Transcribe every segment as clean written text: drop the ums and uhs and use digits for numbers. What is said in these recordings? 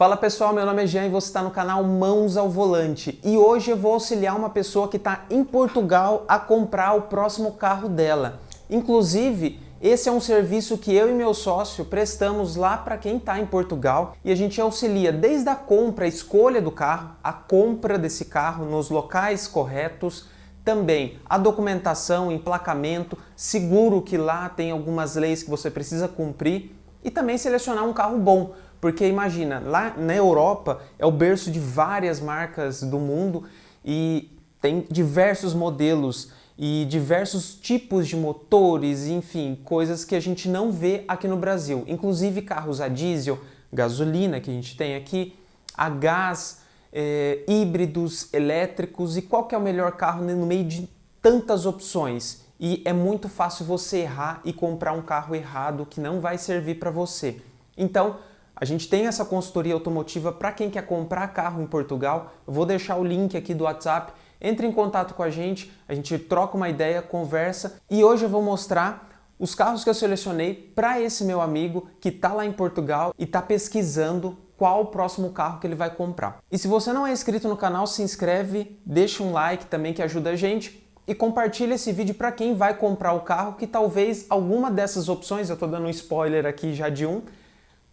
Fala pessoal, meu nome é Jean e você está no canal Mãos ao Volante. E hoje eu vou auxiliar uma pessoa que está em Portugal a comprar o próximo carro dela. Inclusive, esse é um serviço que eu e meu sócio prestamos lá para quem está em Portugal e a gente auxilia desde a compra, a escolha do carro, a compra desse carro nos locais corretos, também a documentação, emplacamento, seguro, que lá tem algumas leis que você precisa cumprir, e também selecionar um carro bom, porque imagina, lá na Europa é o berço de várias marcas do mundo e tem diversos modelos e diversos tipos de motores, enfim, coisas que a gente não vê aqui no Brasil, inclusive carros a diesel, gasolina que a gente tem aqui, a gás, híbridos, elétricos, e qual que é o melhor carro no meio de tantas opções. E é muito fácil você errar e comprar um carro errado que não vai servir para você. Então, a gente tem essa consultoria automotiva para quem quer comprar carro em Portugal. Eu vou deixar o link aqui do WhatsApp. Entre em contato com a gente troca uma ideia, conversa. E hoje eu vou mostrar os carros que eu selecionei para esse meu amigo que está lá em Portugal e está pesquisando qual o próximo carro que ele vai comprar. E se você não é inscrito no canal, se inscreve, deixa um like também que ajuda a gente. E compartilha esse vídeo para quem vai comprar o carro, que talvez alguma dessas opções, eu estou dando um spoiler aqui já de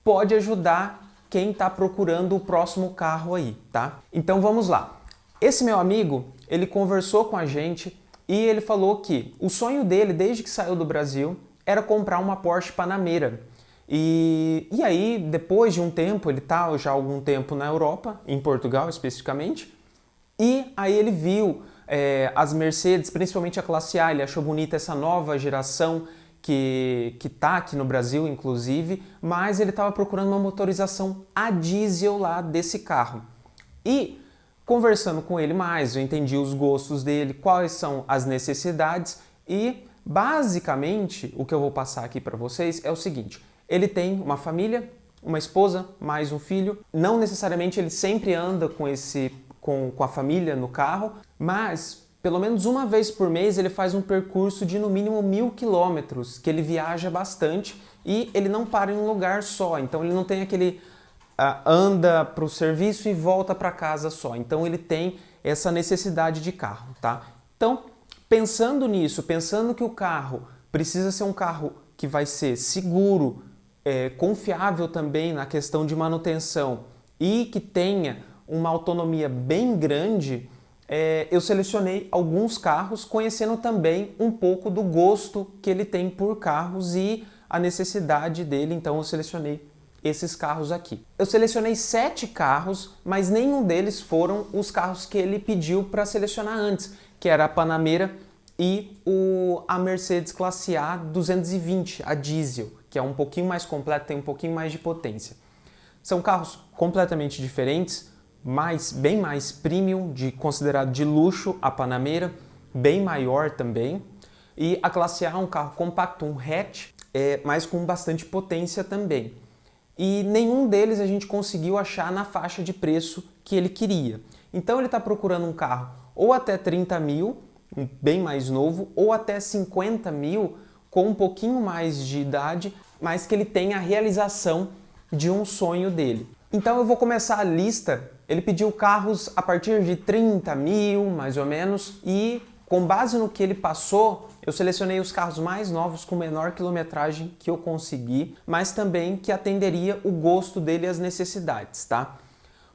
pode ajudar quem está procurando o próximo carro aí, tá? Então vamos lá. Esse meu amigo, ele conversou com a gente e ele falou que o sonho dele, desde que saiu do Brasil, era comprar uma Porsche Panamera. E aí, depois de um tempo, ele está já há algum tempo na Europa, em Portugal especificamente, e aí ele viu as Mercedes, principalmente a classe A, ele achou bonita essa nova geração que está aqui no Brasil, inclusive, mas ele estava procurando uma motorização a diesel lá desse carro. E conversando com ele mais, eu entendi os gostos dele, quais são as necessidades e, basicamente, o que eu vou passar aqui para vocês é o seguinte: ele tem uma família, uma esposa, mais um filho, não necessariamente ele sempre anda com a família no carro, mas pelo menos uma vez por mês ele faz um percurso de no mínimo 1000 quilômetros, que ele viaja bastante e ele não para em um lugar só, então ele não tem aquele anda para o serviço e volta para casa só, então ele tem essa necessidade de carro, tá? Então, pensando nisso, pensando que o carro precisa ser um carro que vai ser seguro, confiável também na questão de manutenção e que tenha uma autonomia bem grande, eu selecionei alguns carros, conhecendo também um pouco do gosto que ele tem por carros e a necessidade dele, então eu selecionei esses carros aqui. Eu selecionei 7 carros, mas nenhum deles foram os carros que ele pediu para selecionar antes, que era a Panamera e a Mercedes classe A 220, a diesel, que é um pouquinho mais completa, tem um pouquinho mais de potência. São carros completamente diferentes, bem mais premium, considerado de luxo, a Panamera, bem maior também. E a classe A é um carro compacto, um hatch, mas com bastante potência também. E nenhum deles a gente conseguiu achar na faixa de preço que ele queria. Então ele está procurando um carro ou até 30 mil, bem mais novo, ou até 50 mil, com um pouquinho mais de idade, mas que ele tenha a realização de um sonho dele. Então eu vou começar a lista. Ele pediu carros a partir de 30 mil, mais ou menos, e com base no que ele passou, eu selecionei os carros mais novos com menor quilometragem que eu consegui, mas também que atenderia o gosto dele e as necessidades, tá?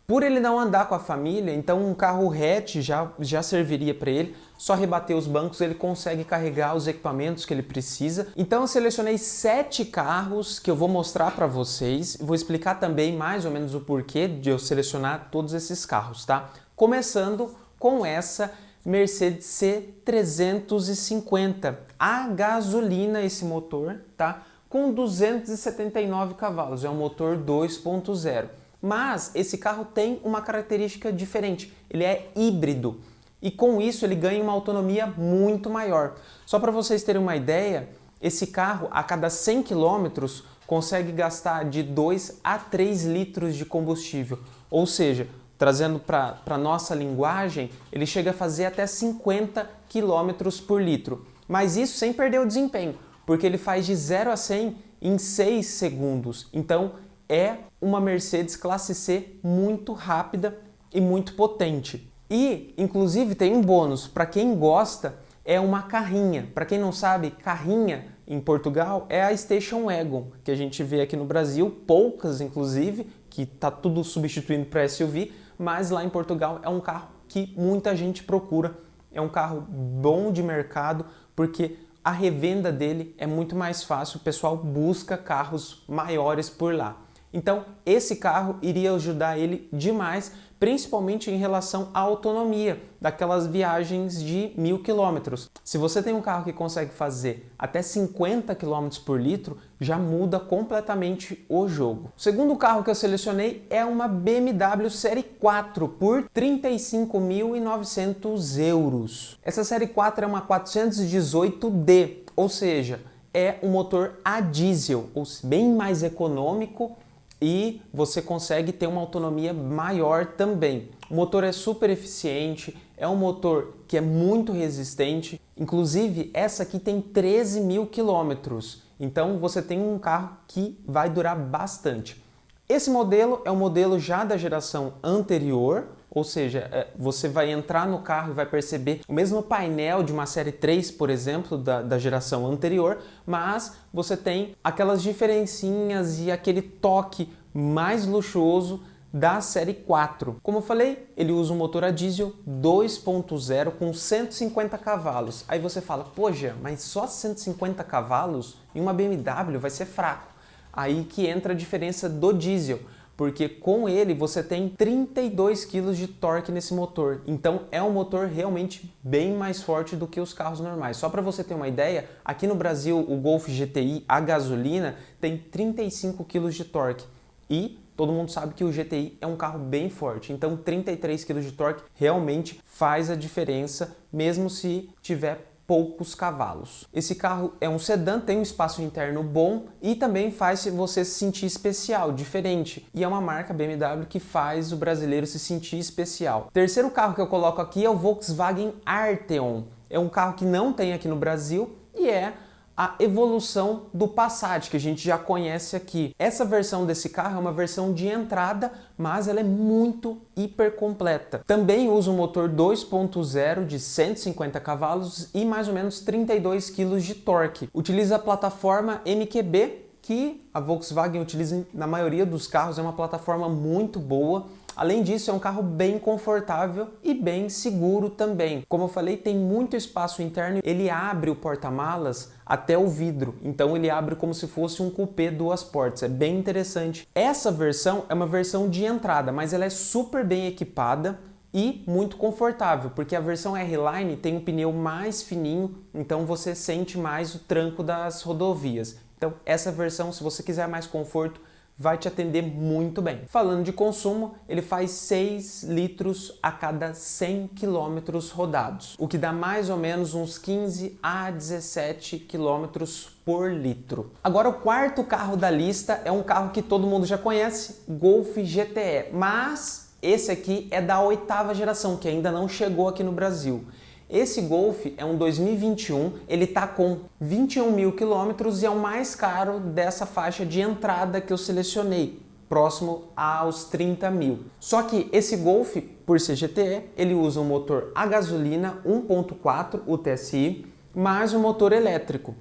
Por ele não andar com a família, então um carro hatch já serviria para ele, só rebater os bancos ele consegue carregar os equipamentos que ele precisa. Então eu selecionei 7 carros que eu vou mostrar para vocês, vou explicar também mais ou menos o porquê de eu selecionar todos esses carros, tá? Começando com essa Mercedes C350, a gasolina esse motor, tá? Com 279 cavalos, é um motor 2.0. Mas esse carro tem uma característica diferente, ele é híbrido e com isso ele ganha uma autonomia muito maior. Só para vocês terem uma ideia, esse carro a cada 100 km consegue gastar de 2 a 3 litros de combustível, ou seja, trazendo para a nossa linguagem, ele chega a fazer até 50 km por litro, mas isso sem perder o desempenho, porque ele faz de 0 a 100 em 6 segundos, então é uma Mercedes classe C muito rápida e muito potente. E, inclusive, tem um bônus, para quem gosta, é uma carrinha. Para quem não sabe, carrinha em Portugal é a Station Wagon, que a gente vê aqui no Brasil, poucas inclusive, que está tudo substituindo para SUV, mas lá em Portugal é um carro que muita gente procura, é um carro bom de mercado, porque a revenda dele é muito mais fácil, o pessoal busca carros maiores por lá. Então, esse carro iria ajudar ele demais, principalmente em relação à autonomia daquelas viagens de 1000 km. Se você tem um carro que consegue fazer até 50 km por litro, já muda completamente o jogo. O segundo carro que eu selecionei é uma BMW Série 4 por 35.900 euros. Essa Série 4 é uma 418D, ou seja, é um motor a diesel, bem mais econômico, e você consegue ter uma autonomia maior também. O motor é super eficiente, é um motor que é muito resistente, inclusive essa aqui tem 13.000 quilômetros, então você tem um carro que vai durar bastante. Esse modelo é um modelo já da geração anterior, ou seja, você vai entrar no carro e vai perceber o mesmo painel de uma série 3, por exemplo, da geração anterior, mas você tem aquelas diferencinhas e aquele toque mais luxuoso da série 4. Como eu falei, ele usa um motor a diesel 2.0 com 150 cavalos. Aí você fala, poxa, mas só 150 cavalos em uma BMW vai ser fraco. Aí que entra a diferença do diesel, porque com ele você tem 32 kg de torque nesse motor. Então é um motor realmente bem mais forte do que os carros normais. Só para você ter uma ideia, aqui no Brasil o Golf GTI a gasolina tem 35 kg de torque. E todo mundo sabe que o GTI é um carro bem forte, então 33 kg de torque realmente faz a diferença, mesmo se tiver poucos cavalos. Esse carro é um sedã, tem um espaço interno bom e também faz você se sentir especial, diferente. E é uma marca BMW que faz o brasileiro se sentir especial. O terceiro carro que eu coloco aqui é o Volkswagen Arteon. É um carro que não tem aqui no Brasil e é a evolução do Passat, que a gente já conhece aqui. Essa versão desse carro é uma versão de entrada, mas ela é muito hiper completa. Também usa um motor 2.0 de 150 cavalos e mais ou menos 32 kg de torque. Utiliza a plataforma MQB, que a Volkswagen utiliza na maioria dos carros, é uma plataforma muito boa. Além disso, é um carro bem confortável e bem seguro também. Como eu falei, tem muito espaço interno, ele abre o porta-malas até o vidro, então ele abre como se fosse um coupé duas portas, é bem interessante. Essa versão é uma versão de entrada, mas ela é super bem equipada e muito confortável, porque a versão R-Line tem um pneu mais fininho, então você sente mais o tranco das rodovias. Então essa versão, se você quiser mais conforto, vai te atender muito bem. Falando de consumo, ele faz 6 litros a cada 100 quilômetros rodados, o que dá mais ou menos uns 15 a 17 quilômetros por litro. Agora o quarto carro da lista é um carro que todo mundo já conhece, Golf GTE, mas esse aqui é da 8ª geração, que ainda não chegou aqui no Brasil. Esse Golf é um 2021, ele tá com 21.000 quilômetros e é o mais caro dessa faixa de entrada que eu selecionei, próximo aos 30.000. Só que esse Golf, por ser GTE, ele usa um motor a gasolina 1.4, o TSI, mais um motor elétrico.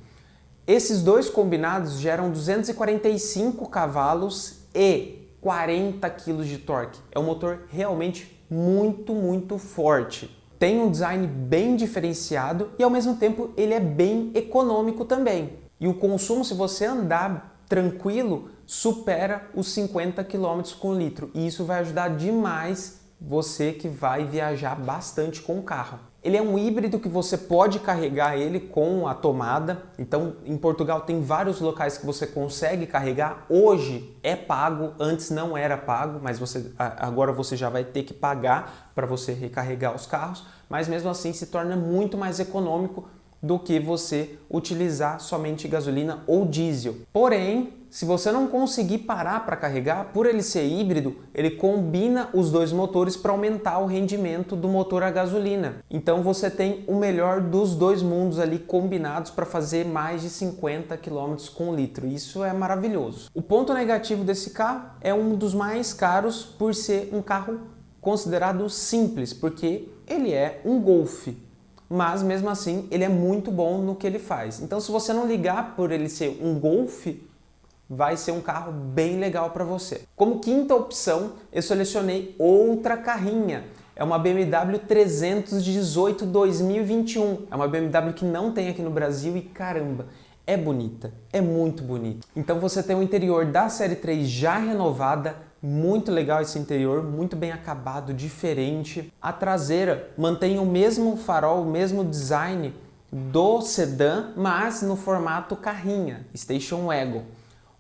Esses dois combinados geram 245 cavalos e 40 kg de torque. É um motor realmente muito forte. Tem um design bem diferenciado e ao mesmo tempo ele é bem econômico também. E o consumo, se você andar tranquilo, supera os 50 km com litro. E isso vai ajudar demais você que vai viajar bastante com o carro. Ele é um híbrido que você pode carregar ele com a tomada. Então, em Portugal tem vários locais que você consegue carregar. Hoje é pago, antes não era pago, mas agora você já vai ter que pagar para você recarregar os carros. Mas mesmo assim se torna muito mais econômico do que você utilizar somente gasolina ou diesel. Porém, se você não conseguir parar para carregar, por ele ser híbrido, ele combina os dois motores para aumentar o rendimento do motor a gasolina. Então você tem o melhor dos dois mundos ali combinados para fazer mais de 50 km com litro. Isso é maravilhoso. O ponto negativo desse carro é um dos mais caros por ser um carro considerado simples, porque ele é um Golf. Mas mesmo assim ele é muito bom no que ele faz. Então se você não ligar por ele ser um Golf, vai ser um carro bem legal para você. Como quinta opção, eu selecionei outra carrinha. É uma BMW 318 2021. É uma BMW que não tem aqui no Brasil e caramba, é bonita, é muito bonita. Então você tem o interior da série 3 já renovada, muito legal esse interior, muito bem acabado, diferente. A traseira mantém o mesmo farol, o mesmo design do sedã, mas no formato carrinha, Station Wagon.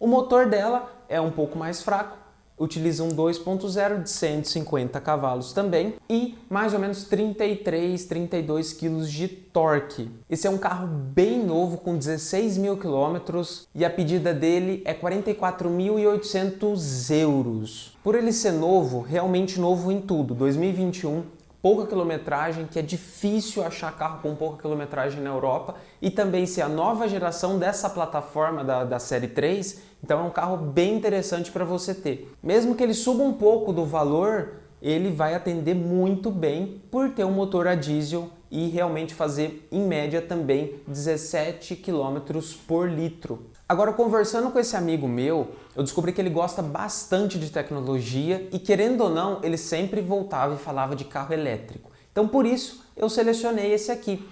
O motor dela é um pouco mais fraco, utiliza um 2.0 de 150 cavalos também e mais ou menos 33, 32 kg de torque. Esse é um carro bem novo com 16 mil quilômetros e a pedida dele é 44.800 euros. Por ele ser novo, realmente novo em tudo, 2021, pouca quilometragem, que é difícil achar carro com pouca quilometragem na Europa, e também ser a nova geração dessa plataforma da série 3, então é um carro bem interessante para você ter. Mesmo que ele suba um pouco do valor, ele vai atender muito bem por ter um motor a diesel e realmente fazer, em média, também 17 km por litro. Agora, conversando com esse amigo meu, eu descobri que ele gosta bastante de tecnologia e, querendo ou não, ele sempre voltava e falava de carro elétrico. Então, por isso, eu selecionei esse aqui,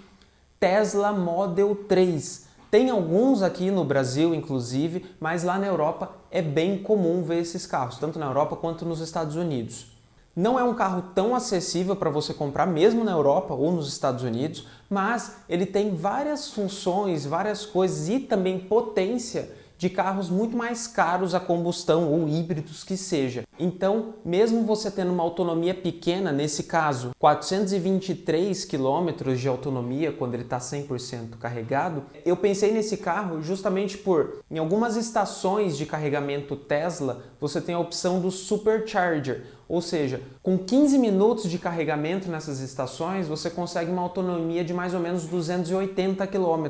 Tesla Model 3. Tem alguns aqui no Brasil, inclusive, mas lá na Europa é bem comum ver esses carros, tanto na Europa quanto nos Estados Unidos. Não é um carro tão acessível para você comprar mesmo na Europa ou nos Estados Unidos, mas ele tem várias funções, várias coisas e também potência de carros muito mais caros a combustão ou híbridos que seja. Então, mesmo você tendo uma autonomia pequena, nesse caso 423 km de autonomia quando ele está 100% carregado, eu pensei nesse carro justamente por, em algumas estações de carregamento Tesla, você tem a opção do Supercharger, ou seja, com 15 minutos de carregamento nessas estações, você consegue uma autonomia de mais ou menos 280 km.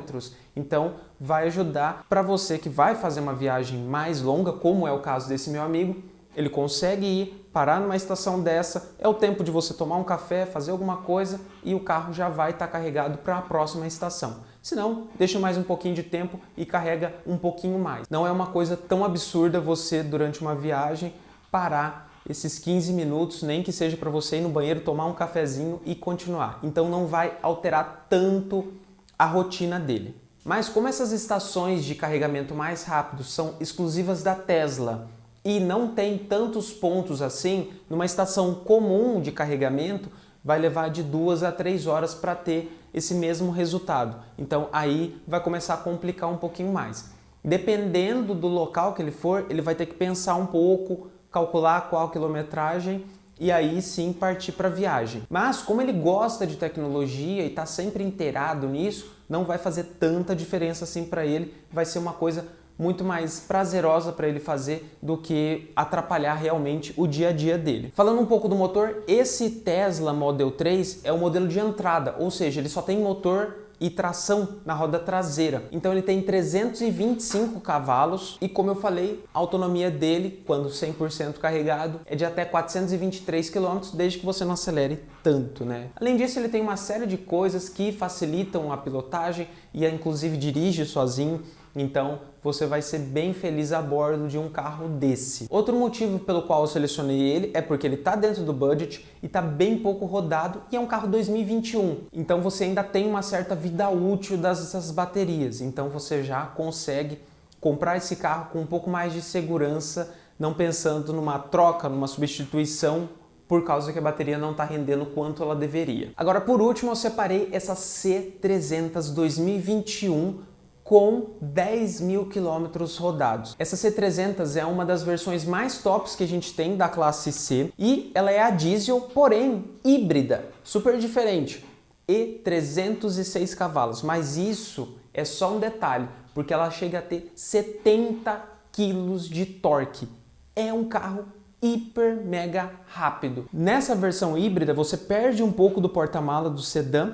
Então, vai ajudar para você que vai fazer uma viagem mais longa, como é o caso desse meu amigo, ele consegue ir, parar numa estação dessa, é o tempo de você tomar um café, fazer alguma coisa e o carro já vai estar carregado para a próxima estação. Se não, deixa mais um pouquinho de tempo e carrega um pouquinho mais. Não é uma coisa tão absurda você, durante uma viagem, parar esses 15 minutos, nem que seja para você ir no banheiro, tomar um cafezinho e continuar. Então não vai alterar tanto a rotina dele. Mas como essas estações de carregamento mais rápido são exclusivas da Tesla e não tem tantos pontos assim, numa estação comum de carregamento vai levar de 2 a 3 horas para ter esse mesmo resultado. Então aí vai começar a complicar um pouquinho mais. Dependendo do local que ele for, ele vai ter que pensar um pouco, calcular qual quilometragem e aí sim partir para a viagem. Mas como ele gosta de tecnologia e está sempre inteirado nisso, não vai fazer tanta diferença assim para ele, vai ser uma coisa muito mais prazerosa para ele fazer do que atrapalhar realmente o dia a dia dele. Falando um pouco do motor, esse Tesla Model 3 é o modelo de entrada, ou seja, ele só tem motor e tração na roda traseira. Então ele tem 325 cavalos e, como eu falei, a autonomia dele, quando 100% carregado, é de até 423 km, desde que você não acelere tanto, né? Além disso, ele tem uma série de coisas que facilitam a pilotagem e inclusive dirige sozinho. Então você vai ser bem feliz a bordo de um carro desse. Outro motivo pelo qual eu selecionei ele é porque ele está dentro do budget e está bem pouco rodado e é um carro 2021. Então você ainda tem uma certa vida útil dessas baterias. Então você já consegue comprar esse carro com um pouco mais de segurança, não pensando numa troca, numa substituição, por causa que a bateria não está rendendo quanto ela deveria. Agora, por último, eu separei essa C300 2021 com 10 mil quilômetros rodados. Essa C300 é uma das versões mais tops que a gente tem da classe C e ela é a diesel, porém híbrida, super diferente. e 306 cavalos, mas isso é só um detalhe, porque ela chega a ter 70 quilos de torque. É um carro hiper mega rápido. Nessa versão híbrida você perde um pouco do porta-mala do sedã,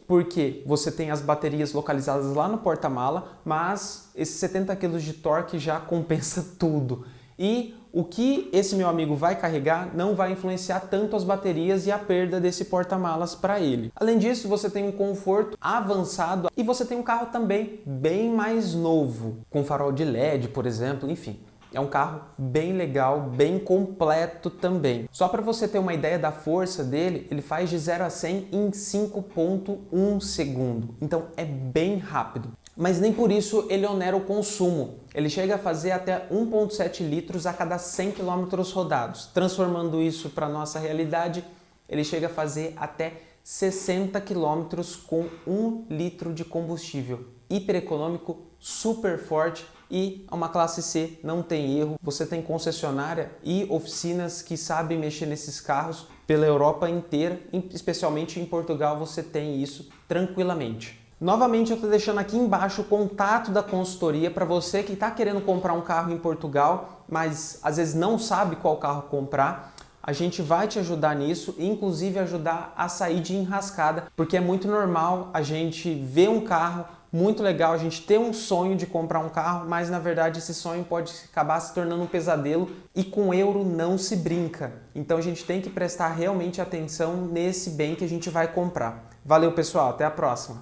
porque você tem as baterias localizadas lá no porta-mala, mas esses 70 kg de torque já compensa tudo. E o que esse meu amigo vai carregar não vai influenciar tanto as baterias e a perda desse porta-malas para ele. Além disso, você tem um conforto avançado e você tem um carro também bem mais novo, com farol de LED, por exemplo, enfim. É um carro bem legal, bem completo também. Só para você ter uma ideia da força dele, ele faz de 0 a 100 em 5,1 segundo. Então é bem rápido. Mas nem por isso ele onera o consumo. Ele chega a fazer até 1,7 litros a cada 100 km rodados. Transformando isso para a nossa realidade, ele chega a fazer até 60 km com 1 litro de combustível. Hiper econômico, super forte e é uma classe C, não tem erro. Você tem concessionária e oficinas que sabem mexer nesses carros pela Europa inteira, especialmente em Portugal você tem isso tranquilamente. Novamente eu estou deixando aqui embaixo o contato da consultoria para você que está querendo comprar um carro em Portugal, mas às vezes não sabe qual carro comprar. A gente vai te ajudar nisso e inclusive ajudar a sair de enrascada, porque é muito normal a gente ver um carro muito legal, a gente ter um sonho de comprar um carro, mas na verdade esse sonho pode acabar se tornando um pesadelo e com euro não se brinca. Então a gente tem que prestar realmente atenção nesse bem que a gente vai comprar. Valeu pessoal, até a próxima!